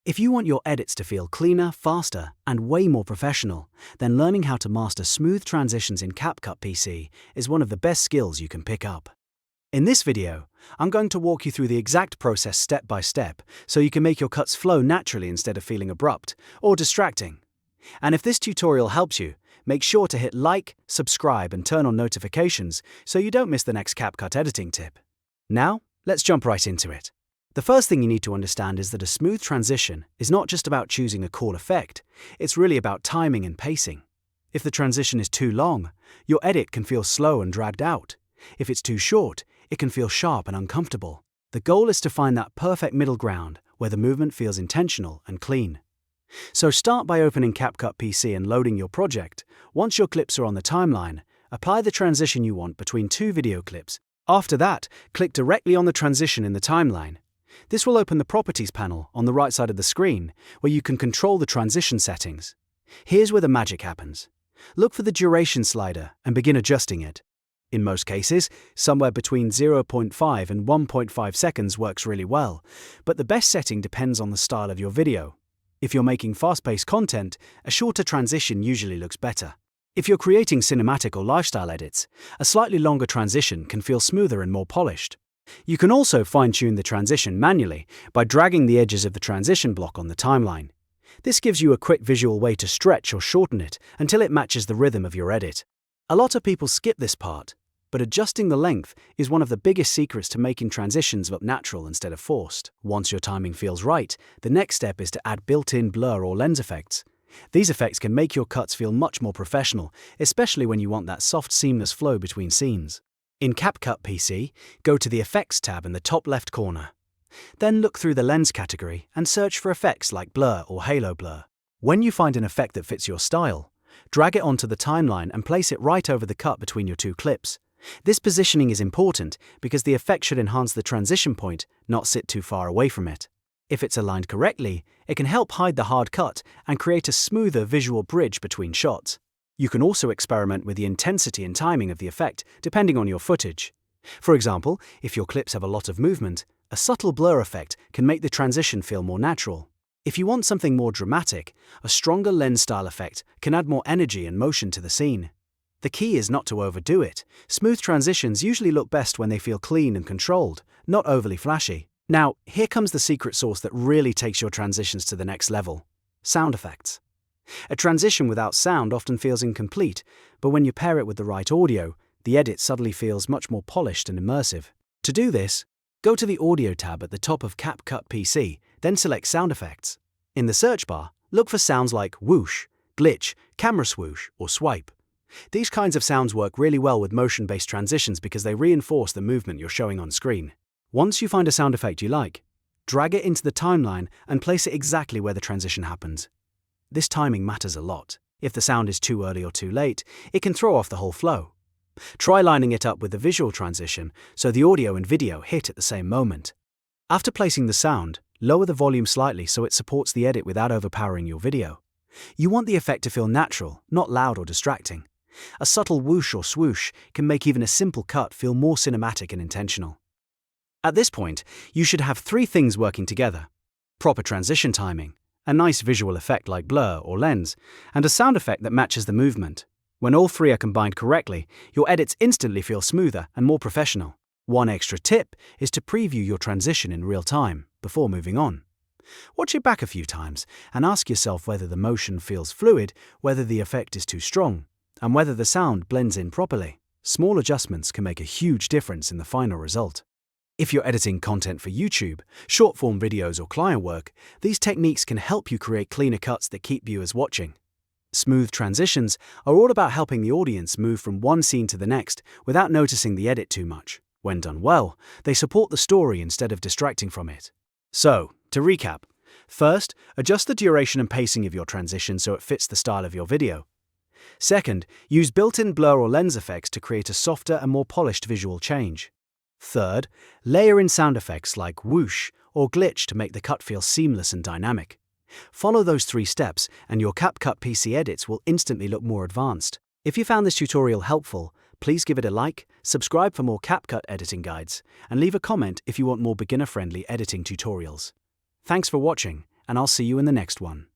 If you want your edits to feel cleaner, faster, and way more professional, then learning how to master smooth transitions in CapCut PC is one of the best skills you can pick up. In this video, I'm going to walk you through the exact process step by step so you can make your cuts flow naturally instead of feeling abrupt or distracting. And if this tutorial helps you, make sure to hit like, subscribe, and turn on notifications so you don't miss the next CapCut editing tip. Now, let's jump right into it. The first thing you need to understand is that a smooth transition is not just about choosing a cool effect, it's really about timing and pacing. If the transition is too long, your edit can feel slow and dragged out. If it's too short, it can feel sharp and uncomfortable. The goal is to find that perfect middle ground where the movement feels intentional and clean. So start by opening CapCut PC and loading your project. Once your clips are on the timeline, apply the transition you want between two video clips. After that, click directly on the transition in the timeline. This will open the Properties panel on the right side of the screen, where you can control the transition settings. Here's where the magic happens. Look for the duration slider and begin adjusting it. In most cases, somewhere between 0.5 and 1.5 seconds works really well, but the best setting depends on the style of your video. If you're making fast-paced content, a shorter transition usually looks better. If you're creating cinematic or lifestyle edits, a slightly longer transition can feel smoother and more polished. You can also fine-tune the transition manually by dragging the edges of the transition block on the timeline. This gives you a quick visual way to stretch or shorten it until it matches the rhythm of your edit. A lot of people skip this part, but adjusting the length is one of the biggest secrets to making transitions look natural instead of forced. Once your timing feels right, the next step is to add built-in blur or lens effects. These effects can make your cuts feel much more professional, especially when you want that soft, seamless flow between scenes. In CapCut PC, go to the Effects tab in the top left corner. Then look through the Lens category and search for effects like blur or halo blur. When you find an effect that fits your style, drag it onto the timeline and place it right over the cut between your two clips. This positioning is important because the effect should enhance the transition point, not sit too far away from it. If it's aligned correctly, it can help hide the hard cut and create a smoother visual bridge between shots. You can also experiment with the intensity and timing of the effect, depending on your footage. For example, if your clips have a lot of movement, a subtle blur effect can make the transition feel more natural. If you want something more dramatic, a stronger lens-style effect can add more energy and motion to the scene. The key is not to overdo it. Smooth transitions usually look best when they feel clean and controlled, not overly flashy. Now, here comes the secret sauce that really takes your transitions to the next level: sound effects. A transition without sound often feels incomplete, but when you pair it with the right audio, the edit suddenly feels much more polished and immersive. To do this, go to the Audio tab at the top of CapCut PC, then select Sound Effects. In the search bar, look for sounds like whoosh, glitch, camera swoosh, or swipe. These kinds of sounds work really well with motion-based transitions because they reinforce the movement you're showing on screen. Once you find a sound effect you like, drag it into the timeline and place it exactly where the transition happens. This timing matters a lot. If the sound is too early or too late, it can throw off the whole flow. Try lining it up with the visual transition so the audio and video hit at the same moment. After placing the sound, lower the volume slightly so it supports the edit without overpowering your video. You want the effect to feel natural, not loud or distracting. A subtle whoosh or swoosh can make even a simple cut feel more cinematic and intentional. At this point, you should have three things working together: proper transition timing, a nice visual effect like blur or lens, and a sound effect that matches the movement. When all three are combined correctly, your edits instantly feel smoother and more professional. One extra tip is to preview your transition in real time before moving on. Watch it back a few times and ask yourself whether the motion feels fluid, whether the effect is too strong, and whether the sound blends in properly. Small adjustments can make a huge difference in the final result. If you're editing content for YouTube, short-form videos, or client work, these techniques can help you create cleaner cuts that keep viewers watching. Smooth transitions are all about helping the audience move from one scene to the next without noticing the edit too much. When done well, they support the story instead of distracting from it. So, to recap, first, adjust the duration and pacing of your transition so it fits the style of your video. Second, use built-in blur or lens effects to create a softer and more polished visual change. Third, layer in sound effects like whoosh or glitch to make the cut feel seamless and dynamic. Follow those three steps and your CapCut PC edits will instantly look more advanced. If you found this tutorial helpful, please give it a like, subscribe for more CapCut editing guides, and leave a comment if you want more beginner-friendly editing tutorials. Thanks for watching, and I'll see you in the next one.